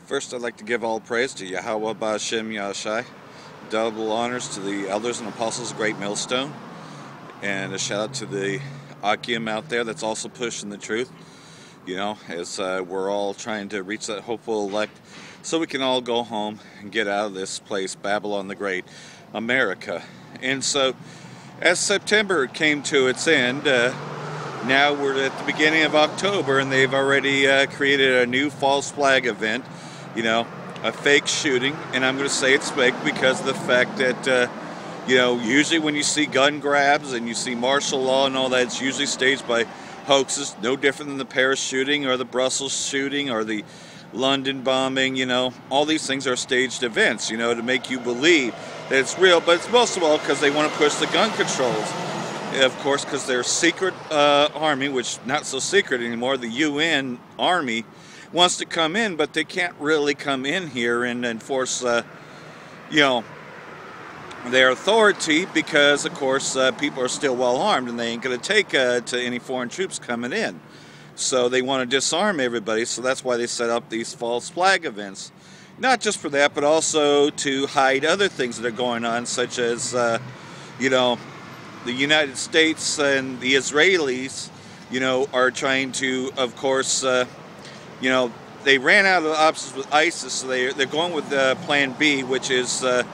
First, I'd like to give all praise to Yahweh Ba'Shem Yahshai. Double honors to the elders and apostles of Great Millstone. And a shout out to the Akim out there that's also pushing the truth. You know, as we're all trying to reach that hopeful elect so we can all go home and get out of this place, Babylon the Great, America. And so, as September came to its end, now we're at the beginning of October and they've already created a new false flag event. You know, a fake shooting, and I'm going to say it's fake because of the fact that, you know, usually when you see gun grabs and you see martial law and all that, it's usually staged by hoaxes, no different than the Paris shooting or the Brussels shooting or the London bombing. You know, all these things are staged events, you know, to make you believe that it's real, but it's most of all because they want to push the gun controls. Of course, because their secret army, which not so secret anymore, the UN army, wants to come in, but they can't really come in here and enforce, you know, their authority because, of course, people are still well armed and they ain't going to take to any foreign troops coming in. So they want to disarm everybody, so that's why they set up these false flag events. Not just for that, but also to hide other things that are going on, such as, you know, the United States and the Israelis, you know, are trying to, of course, you know, they ran out of options with ISIS, so they're going with Plan B, which is the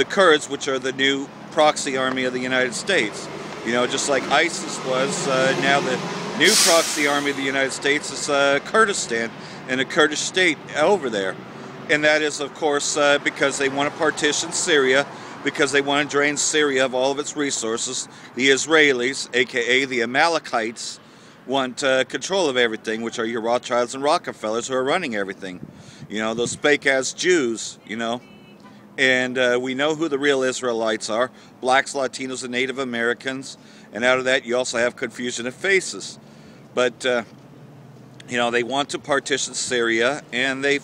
Kurds, which are the new proxy army of the United States. You know, just like ISIS was, now the new proxy army of the United States is Kurdistan and a Kurdish state over there. And that is, of course, because they want to partition Syria, because they want to drain Syria of all of its resources. The Israelis, aka the Amalekites, want control of everything, which are your Rothschilds and Rockefellers who are running everything. You know, those fake-ass Jews, you know. And we know who the real Israelites are. Blacks, Latinos, and Native Americans. And out of that, you also have confusion of faces. But, you know, they want to partition Syria, and they've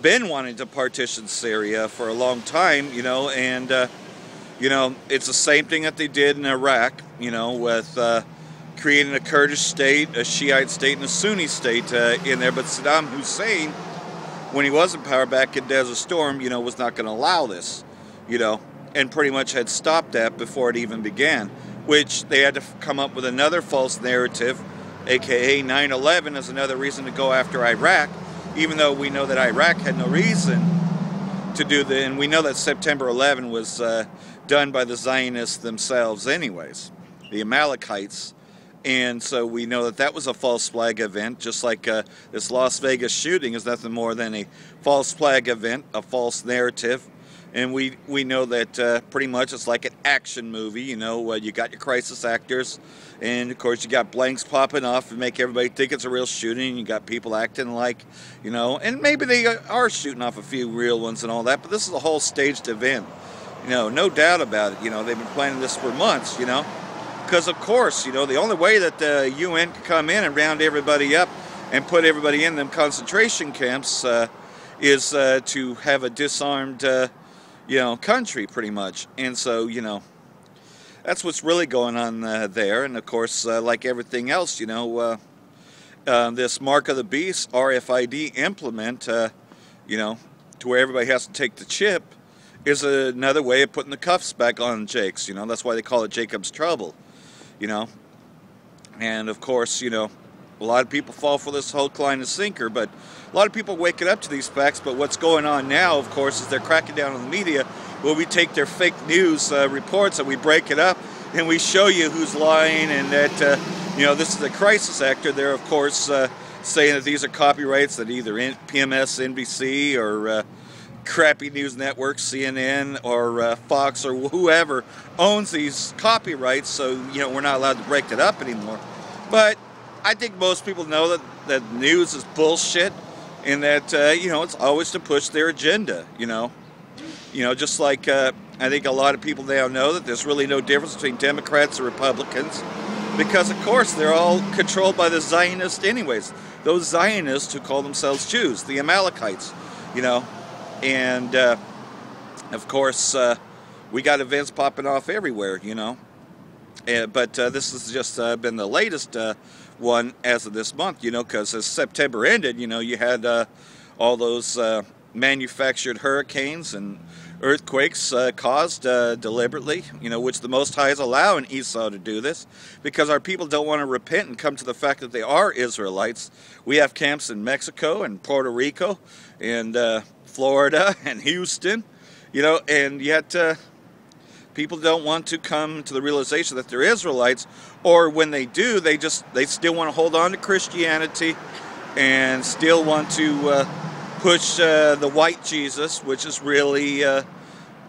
been wanting to partition Syria for a long time, you know, and, you know, it's the same thing that they did in Iraq, you know, with creating a Kurdish state, a Shiite state, and a Sunni state in there. But Saddam Hussein, when he was in power back in Desert Storm, you know, was not going to allow this, you know, and pretty much had stopped that before it even began, which they had to come up with another false narrative, aka 9/11, as another reason to go after Iraq, even though we know that Iraq had no reason to do that, and we know that September 11 was done by the Zionists themselves anyways, the Amalekites. And so we know that that was a false flag event, just like this Las Vegas shooting is nothing more than a false flag event, a false narrative. And we know that pretty much it's like an action movie, you know, you got your crisis actors, and of course you got blanks popping off and make everybody think it's a real shooting. You got people acting like, you know, and maybe they are shooting off a few real ones and all that, but this is a whole staged event, you know, no doubt about it. You know, they've been planning this for months, you know. Because, of course, you know, the only way that the UN can come in and round everybody up and put everybody in them concentration camps is to have a disarmed, you know, country, pretty much. And so, you know, that's what's really going on there. And, of course, like everything else, you know, this Mark of the Beast, RFID implement, you know, to where everybody has to take the chip, is another way of putting the cuffs back on Jake's. You know, that's why they call it Jacob's Trouble. You know, and of course, you know, a lot of people fall for this whole line and sinker, but a lot of people waking up to these facts. But what's going on now, of course, is they're cracking down on the media, where we take their fake news reports and we break it up and we show you who's lying, and that, you know, this is a crisis actor. They're, of course, saying that these are copyrights that either PMS, NBC, or crappy news networks, CNN or Fox or whoever owns these copyrights, so, you know, we're not allowed to break it up anymore. But I think most people know that news is bullshit, and that, you know, it's always to push their agenda, you know. You know, just like I think a lot of people now know that there's really no difference between Democrats and Republicans, because, of course, they're all controlled by the Zionists anyways. Those Zionists who call themselves Jews, the Amalekites, you know. And, of course, we got events popping off everywhere, you know. But this has just been the latest one as of this month, you know, because as September ended, you know, you had all those manufactured hurricanes and earthquakes caused deliberately, which the Most High is allowing Esau to do this because our people don't want to repent and come to the fact that they are Israelites. We have camps in Mexico and Puerto Rico and Florida and Houston, and yet people don't want to come to the realization that they're Israelites, or when they do, they still want to hold on to Christianity and still want to push the white Jesus, which is really,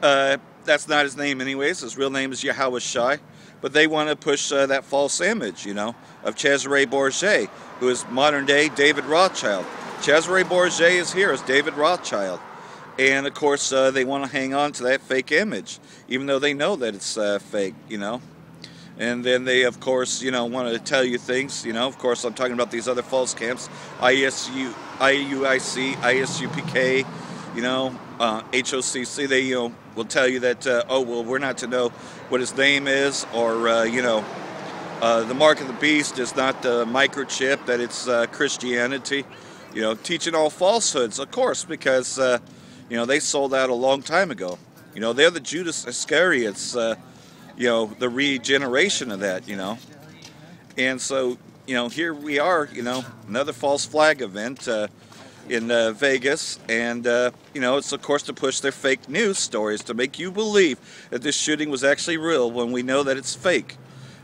that's not his name anyways. His real name is Yahweh Shai. But they want to push that false image, of Cesare Borgia, who is modern-day David Rothschild. Cesare Borgia is here as David Rothschild. And, of course, they want to hang on to that fake image, even though they know that it's fake, And then they, of course, want to tell you things, Of course, I'm talking about these other false camps, IUIC, ISUPK, HOCC. They, will tell you that, oh, well, we're not to know what his name is, or, the mark of the beast is not the microchip, that it's Christianity. Teaching all falsehoods, of course, because, they sold out a long time ago. They're the Judas Iscariots, the regeneration of that, And so, here we are, another false flag event in Vegas. And, it's, of course, to push their fake news stories to make you believe that this shooting was actually real when we know that it's fake.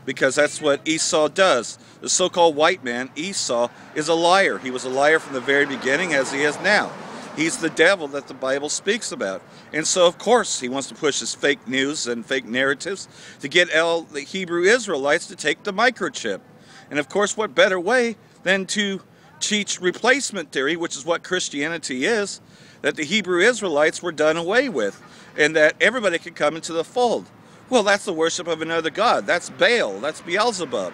Because that's what Esau does. The so-called white man, Esau, is a liar. He was a liar from the very beginning, as he is now. He's the devil that the Bible speaks about. And so, of course, he wants to push his fake news and fake narratives to get the Hebrew Israelites to take the microchip. And, of course, what better way than to teach replacement theory, which is what Christianity is, that the Hebrew Israelites were done away with, and that everybody could come into the fold. Well, that's the worship of another god. That's Baal. That's Beelzebub.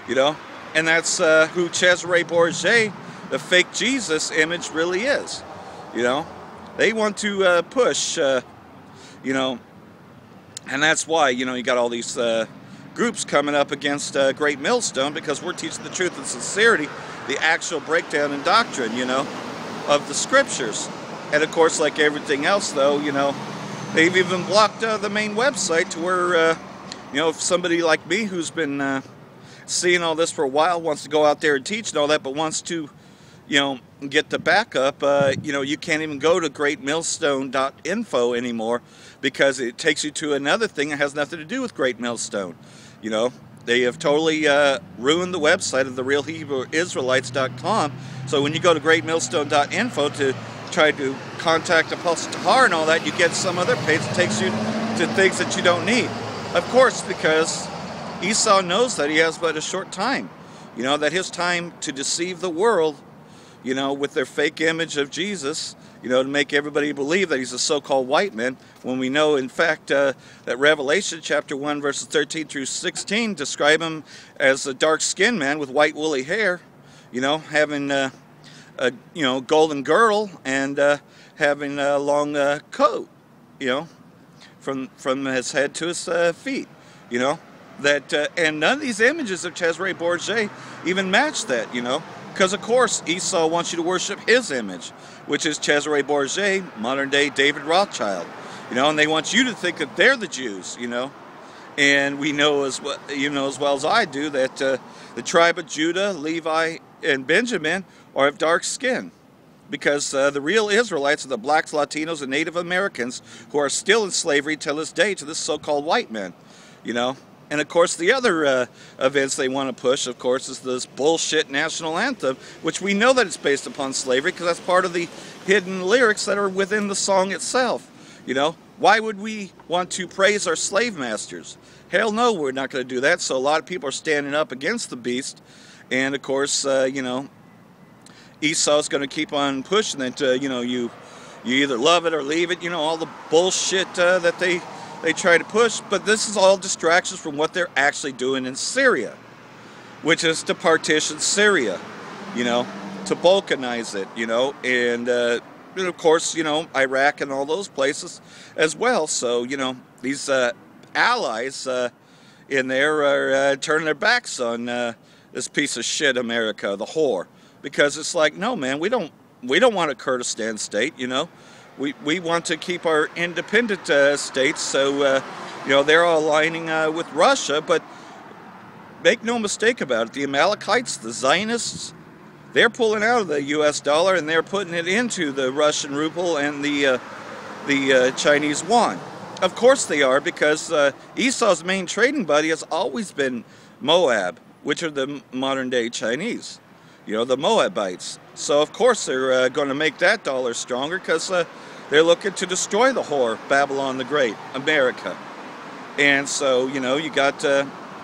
And that's who Cesare Borgia, the fake Jesus image, really is. They want to push, and that's why, you got all these groups coming up against Great Millstone, because we're teaching the truth and sincerity, the actual breakdown and doctrine, of the scriptures. And of course, like everything else, though, they've even blocked the main website to where, if somebody like me who's been seeing all this for a while wants to go out there and teach and all that, but wants to, get the backup, you can't even go to greatmillstone.info anymore, because it takes you to another thing that has nothing to do with Great Millstone. They have totally ruined the website of therealhebrewisraelites.com. So when you go to greatmillstone.info to try to contact Apostle Tahar and all that, you get some other page that takes you to things that you don't need. Of course, because Esau knows that he has but a short time. That his time to deceive the world, with their fake image of Jesus, to make everybody believe that he's a so-called white man, when we know, in fact, that Revelation chapter 1, verses 13 through 16 describe him as a dark-skinned man with white woolly hair, having a golden girdle and having a long coat, from his head to his feet, that and none of these images of Cesare Borgia even match that, because of course Esau wants you to worship his image, which is Cesare Borgia, modern day David Rothschild, and they want you to think that they're the Jews, and we know as well, as well as I do, that the tribe of Judah, Levi, and Benjamin are of dark skin, because the real Israelites are the blacks, Latinos, and Native Americans who are still in slavery till this day to this so-called white man, And of course the other events they want to push, of course, is this bullshit national anthem, which we know that it's based upon slavery, because that's part of the hidden lyrics that are within the song itself. Why would we want to praise our slave masters? Hell no, we're not going to do that. So a lot of people are standing up against the beast, and of course, Esau's going to keep on pushing it. You either love it or leave it. All the bullshit that they try to push, but this is all distractions from what they're actually doing in Syria, which is to partition Syria, to balkanize it, and of course, Iraq and all those places as well. So, these allies in there are turning their backs on this piece of shit America, the whore, because it's like, no, man, we don't we don't want a Kurdistan state, you know. We want to keep our independent states, so, you know, they're all aligning with Russia, but make no mistake about it, the Amalekites, the Zionists, they're pulling out of the US dollar and they're putting it into the Russian ruble and the Chinese yuan. Of course they are, because Esau's main trading buddy has always been Moab, which are the modern day Chinese, you know, the Moabites. So of course they're going to make that dollar stronger, because they're looking to destroy the whore, Babylon the Great, America. And so, you know, you got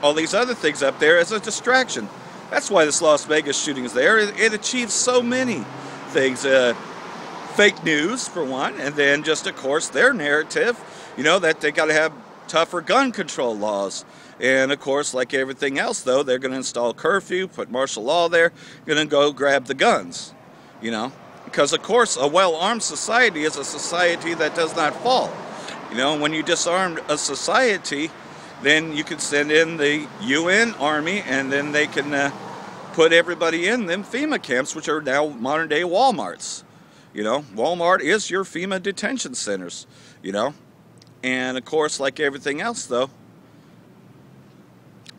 all these other things up there as a distraction. That's why this Las Vegas shooting is there. It achieves so many things. Fake news, for one, and then just, of course, their narrative, you know, that they got to have tougher gun control laws. And, of course, like everything else, though, they're going to install curfew, put martial law there, going to go grab the guns, you know. Because, of course, a well-armed society is a society that does not fall. You know, when you disarm a society, then you can send in the UN army, and then they can put everybody in them FEMA camps, which are now modern-day Walmarts. You know, Walmart is your FEMA detention centers, you know. And, of course, like everything else, though,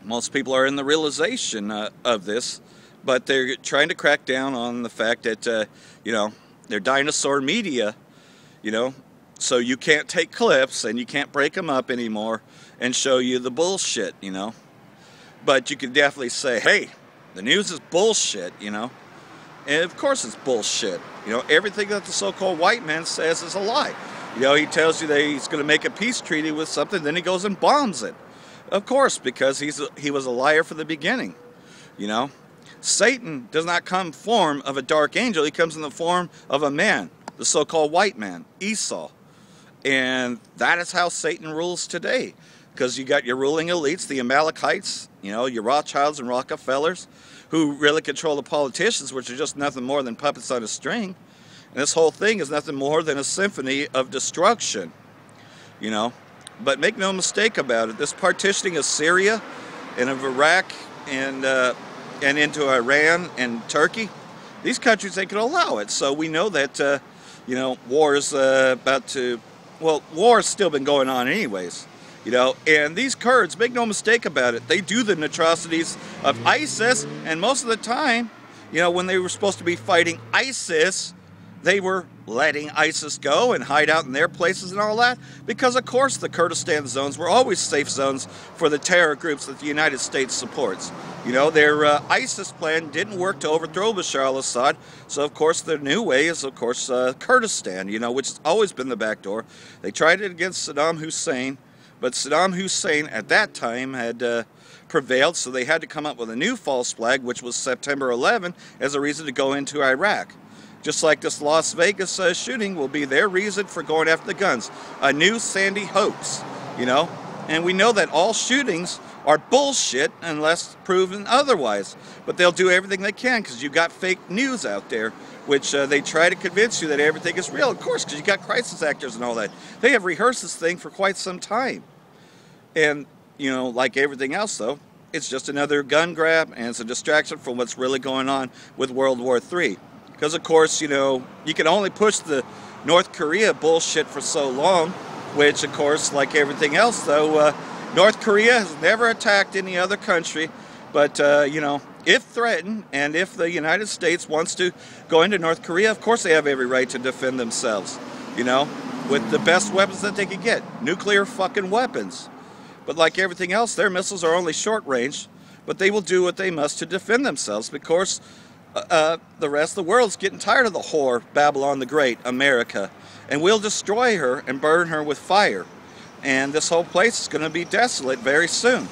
most people are in the realization of this, but they're trying to crack down on the fact that, you know, they're dinosaur media, you know, so you can't take clips and you can't break them up anymore and show you the bullshit, you know. But you can definitely say, hey, the news is bullshit, you know. And of course it's bullshit. You know, everything that the so-called white man says is a lie. You know, he tells you that he's going to make a peace treaty with something, then he goes and bombs it. Of course, because he was a liar from the beginning, you know. Satan does not come in form of a dark angel. He comes in the form of a man, the so-called white man, Esau. And that is how Satan rules today. Because you got your ruling elites, the Amalekites, you know, your Rothschilds and Rockefellers, who really control the politicians, which are just nothing more than puppets on a string. And this whole thing is nothing more than a symphony of destruction, you know. But make no mistake about it, this partitioning of Syria and of Iraq and into Iran and Turkey, these countries, they can allow it. So we know that, you know, war is about to, well, war has still been going on anyways. You know, and these Kurds, make no mistake about it, they do the atrocities of ISIS, and most of the time, you know, when they were supposed to be fighting ISIS, they were letting ISIS go and hide out in their places and all that, because of course the Kurdistan zones were always safe zones for the terror groups that the United States supports. You know, their ISIS plan didn't work to overthrow Bashar al-Assad, so of course their new way is, of course, Kurdistan, you know, which has always been the back door. They tried it against Saddam Hussein, but Saddam Hussein at that time had prevailed, so they had to come up with a new false flag, which was September 11, as a reason to go into Iraq. Just like this Las Vegas shooting will be their reason for going after the guns. A new Sandy hoax, you know? And we know that all shootings are bullshit unless proven otherwise. But they'll do everything they can, because you've got fake news out there, which they try to convince you that everything is real. Of course, because you got crisis actors and all that. They have rehearsed this thing for quite some time. And, you know, like everything else, though, it's just another gun grab, and it's a distraction from what's really going on with World War III. Because, of course, you know, you can only push the North Korea bullshit for so long, which, of course, like everything else, though, North Korea has never attacked any other country, but, you know, if threatened, and if the United States wants to go into North Korea, of course they have every right to defend themselves, you know, with the best weapons that they could get, nuclear fucking weapons. But like everything else, their missiles are only short range, but they will do what they must to defend themselves, because the rest of the world's getting tired of the whore, Babylon the Great, America, and we'll destroy her and burn her with fire. And this whole place is going to be desolate very soon,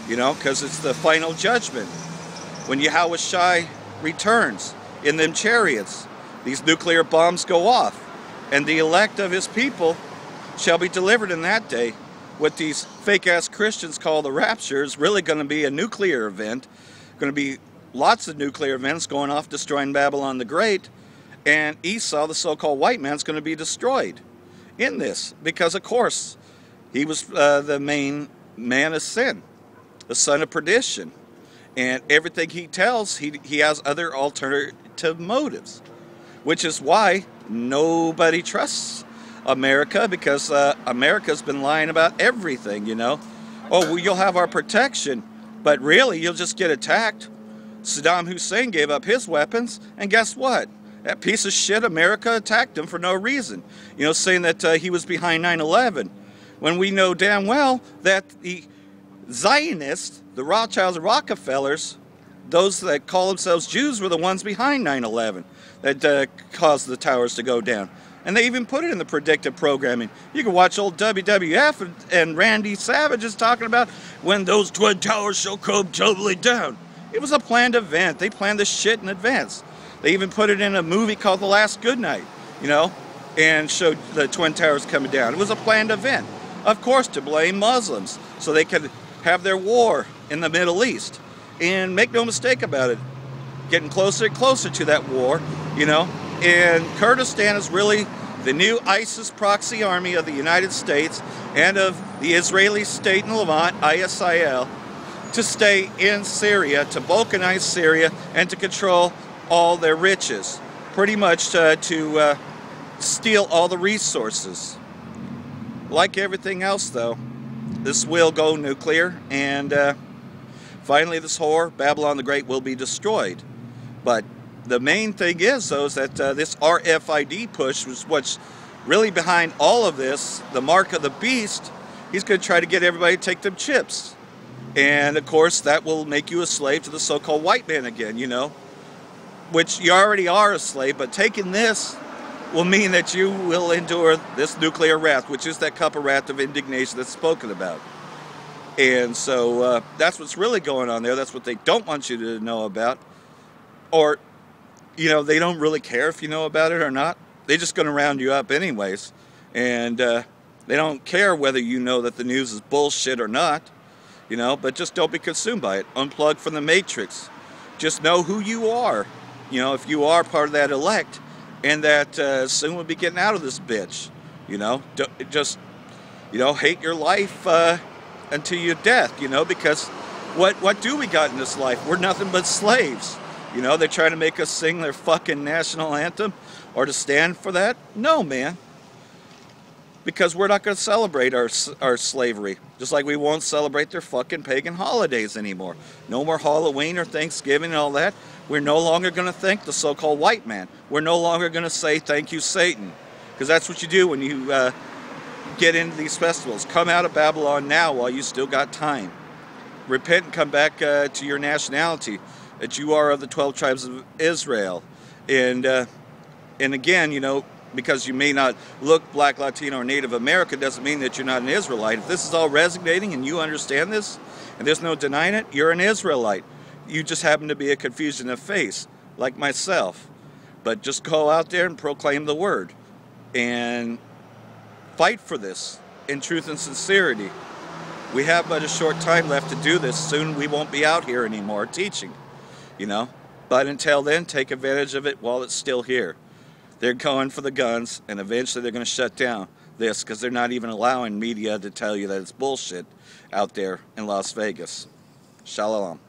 you know, because it's the final judgment. When Yahweh Shai returns in them chariots, these nuclear bombs go off, and the elect of his people shall be delivered in that day. What these fake-ass Christians call the rapture is really going to be a nuclear event. Going to be lots of nuclear events going off, destroying Babylon the Great, and Esau, the so-called white man, is going to be destroyed in this, because of course he was the main man of sin, the son of perdition, and everything he tells, he has other alternative motives. which is why nobody trusts America, because America's been lying about everything, you know. Oh, well, you'll have our protection, but really you'll just get attacked. Saddam Hussein gave up his weapons, and guess what? That piece of shit America attacked him for no reason, you know, saying that he was behind 9/11, when we know damn well that the Zionists, the Rothschilds and Rockefellers, those that call themselves Jews, were the ones behind 9/11 that caused the towers to go down. And they even put it in the predictive programming. You can watch old WWF and Randy Savage is talking about when those twin towers shall come tumbling down. It was a planned event. They planned this shit in advance. They even put it in a movie called The Last Goodnight, you know, and showed the twin towers coming down. It was a planned event, of course, to blame Muslims so they could have their war in the Middle East. And make no mistake about it, getting closer and closer to that war, you know. And Kurdistan is really the new ISIS proxy army of the United States and of the Israeli state in Levant, ISIL, to stay in Syria, to balkanize Syria, and to control all their riches. Pretty much to steal all the resources. Like everything else, though, this will go nuclear, and finally this whore, Babylon the Great, will be destroyed. But the main thing is, though, is that this RFID push was what's really behind all of this. The mark of the beast. He's going to try to get everybody to take them chips. And, of course, that will make you a slave to the so-called white man again, you know. Which you already are a slave, but taking this will mean that you will endure this nuclear wrath, which is that cup of wrath of indignation that's spoken about. And so that's what's really going on there. That's what they don't want you to know about. Or, you know, they don't really care if you know about it or not. They're just going to round you up anyways. And they don't care whether you know that the news is bullshit or not, you know, but just don't be consumed by it. Unplug from the matrix. Just know who you are. You know, if you are part of that elect, and that soon we'll be getting out of this bitch. You know, just, you know, hate your life until your death, you know, because what do we got in this life? We're nothing but slaves. You know, they're trying to make us sing their fucking national anthem or to stand for that. No, man. Because we're not going to celebrate our slavery. Just like we won't celebrate their fucking pagan holidays anymore. No more Halloween or Thanksgiving and all that. We're no longer going to thank the so-called white man. We're no longer going to say thank you, Satan. Because that's what you do when you get into these festivals. Come out of Babylon now while you still got time. Repent and come back to your nationality, that you are of the 12 tribes of Israel. And again, you know, because you may not look Black, Latino, or Native American doesn't mean that you're not an Israelite. If this is all resonating and you understand this, and there's no denying it, you're an Israelite. You just happen to be a confusion of face, like myself. But just go out there and proclaim the word. And fight for this in truth and sincerity. We have but a short time left to do this. Soon we won't be out here anymore teaching, you know. But until then, take advantage of it while it's still here. They're going for the guns, and eventually they're going to shut down this because they're not even allowing media to tell you that it's bullshit out there in Las Vegas. Shalom.